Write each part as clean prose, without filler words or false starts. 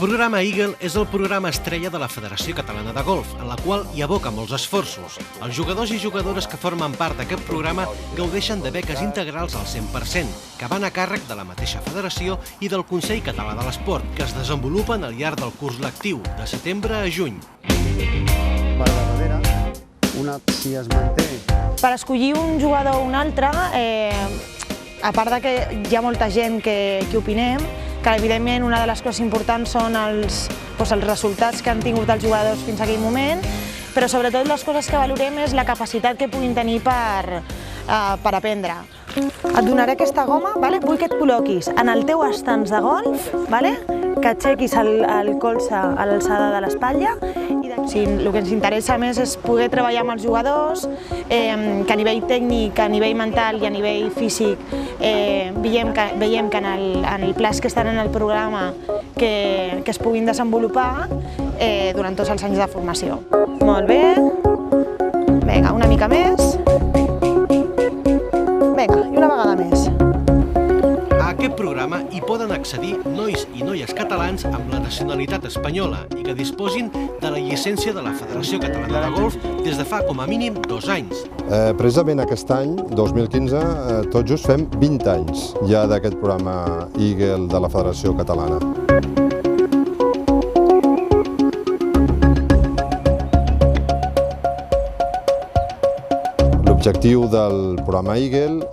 programa Eagle és el programa estrella de la Federació Catalana de Golf, en la qual hi aboca molts esforços. Els jugadors i jugadores que formen part d'aquest programa gaudeixen de beques integrals al 100%, que van a càrrec de la mateixa federació i del Consell Català de l'Esport, que es desenvolupen al llarg del curs lectiu, de setembre a juny. Per darrere, una si es manté. Per escollir un jugador o un altre, a part de que hi ha molta gent que opinem, que evidentment una de les coses importants són els resultats que han tingut els jugadors fins a aquell moment, però sobretot les coses que valorem és la capacitat que puguin tenir per aprendre. Et donaré aquesta goma, vull que et col·loquis en el teu estanç de golf, que aixequis el colze a l'alçada de l'espatlla. El que ens interessa més és poder treballar amb els jugadors, que a nivell tècnic, a nivell mental i a nivell físic veiem que en el plaç que estan en el programa que es puguin desenvolupar durant tots els anys de formació. Molt bé. Vinga, una mica més. Vinga, i una vegada més. A aquest programa hi poden accedir nois i noies catalans amb la nacionalitat espanyola i que disposin de la llicència de la Federació Catalana de Golf des de fa com a mínim 2 anys. Precisament aquest any, 2015, tot just fem 20 anys ja d'aquest programa Eagle de la Federació Catalana. L'objectiu del programa Eagle,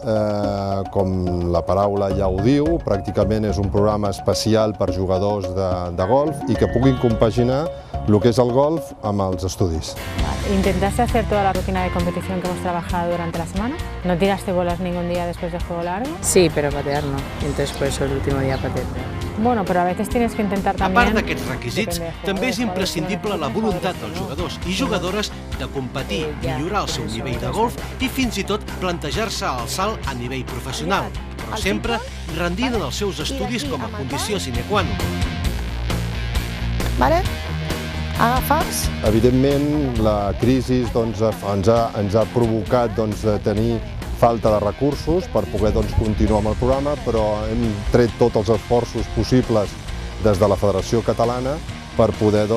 com la paraula ja ho diu, pràcticament és un programa especial per jugadors de golf i que puguin compaginar el que és el golf amb els estudis. ¿Intentaste hacer toda la rutina de competición que hemos trabajado durante la semana? ¿No tiraste bolas ningún día después del juego largo? Sí, pero patear no. Entonces por eso el último día pateé. Bueno, però a veces tienes que intentar també... también... A part d'aquests requisits, també és imprescindible la voluntat dels jugadors i jugadores de competir, millorar el seu nivell de golf i fins i tot plantejar-se el salt a nivell professional, però sempre rendint en els seus estudis com a condició sine qua non. Agafes. Evidentment, la crisi ens ha provocat tenir falta de recursos per poder continuar amb el programa, però hem tret tots els esforços possibles des de la Federació Catalana per poder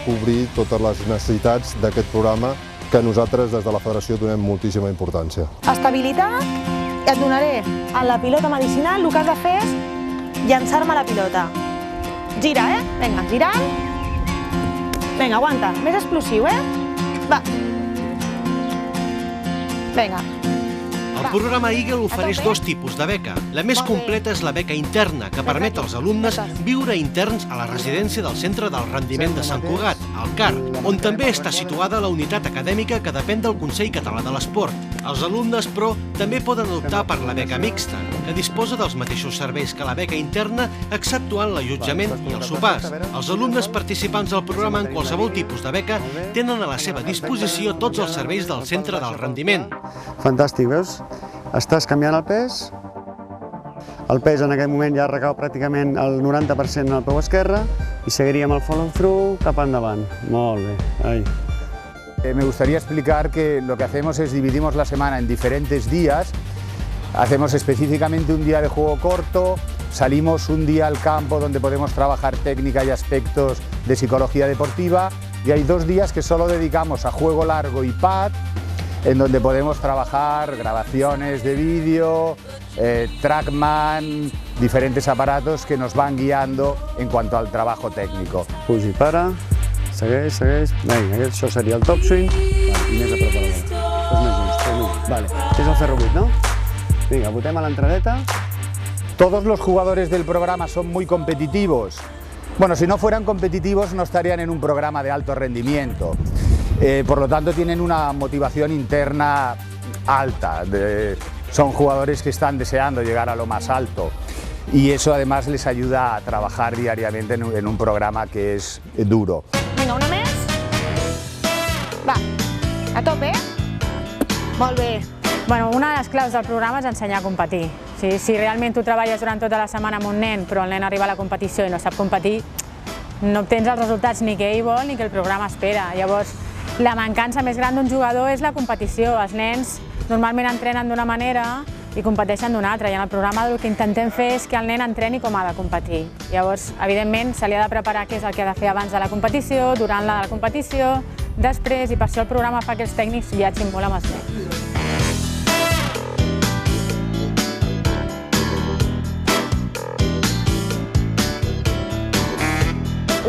cobrir totes les necessitats d'aquest programa que nosaltres des de la Federació donem moltíssima importància. Estabilitat, et donaré a la pilota medicinal, el que has de fer és llançar-me la pilota. Gira, Vinga, girant. Vinga, aguanta, més explosiu, Va. Vinga. El programa Eagle ofereix 2 tipus de beca. La més completa és la beca interna, que permet als alumnes viure interns a la residència del Centre del Rendiment de Sant Cugat, al CAR, on també està situada la unitat acadèmica que depèn del Consell Català de l'Esport. Els alumnes, però, també poden optar per la beca mixta, que disposa dels mateixos serveis que la beca interna, exceptuant l'allotjament i els sopars. Els alumnes participants del programa en qualsevol tipus de beca tenen a la seva disposició tots els serveis del Centre del Rendiment. Fantàstic, veus? Estàs canviant el pes. El pes en aquest moment ja ha recaut pràcticament el 90% en el peu esquerre i seguiríem el follow-through cap endavant. Molt bé. Me gustaría explicar que lo que hacemos es dividimos la semana en diferentes días. Hacemos específicamente un día de juego corto, salimos un día al campo donde podemos trabajar técnica y aspectos de psicología deportiva y hay 2 días que solo dedicamos a juego largo y pad, en donde podemos trabajar grabaciones de vídeo, Trackman, diferentes aparatos que nos van guiando en cuanto al trabajo técnico. Pugi, para, segueix. Vinga, això seria el topswing. I més a prop de la bola. És més just, Vale. És el ferro 8, no? Vinga, botem a l'entradeta. Todos los jugadores del programa son muy competitivos. Bueno, si no fueran competitivos no estarían en un programa de alto rendimiento. Por lo tanto tienen una motivación interna alta, son jugadores que están deseando llegar a lo más alto y eso además les ayuda a trabajar diariamente en un programa que es duro. Vinga, una més. Va, a tope. Molt bé. Bueno, una de les claus del programa és ensenyar a competir. Si realment tu treballes durant tota la setmana amb un nen, però el nen arriba a la competició i no sap competir, no obtens els resultats ni que ell vol ni que el programa espera. Llavors, la mancança més gran d'un jugador és la competició. Els nens normalment entrenen d'una manera, i competeixen d'un altre. I en el programa el que intentem fer és que el nen entreni com ha de competir. Llavors, evidentment, se li ha de preparar què és el que ha de fer abans de la competició, durant la competició, després, i per això el programa fa que els tècnics viatgin molt amb els nens.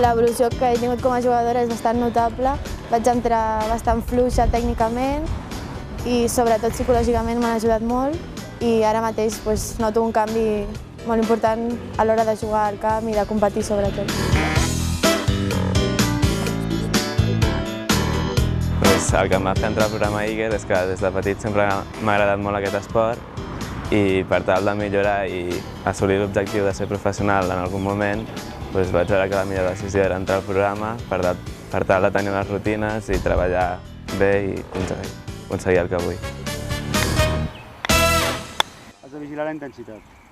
L'evolució que he tingut com a jugadora és bastant notable. Vaig entrar bastant fluixa tècnicament i sobretot psicològicament m'han ajudat molt i ara mateix noto un canvi molt important a l'hora de jugar al camp i de competir sobretot. El que em va fer entrar al programa Eagle és que des de petit sempre m'ha agradat molt aquest esport i per tal de millorar i assolir l'objectiu de ser professional en algun moment, vaig veure que la millor decisió era entrar al programa per tal de tenir les rutines i treballar bé i aconseguir el que vull. Has de vigilar la intensitat.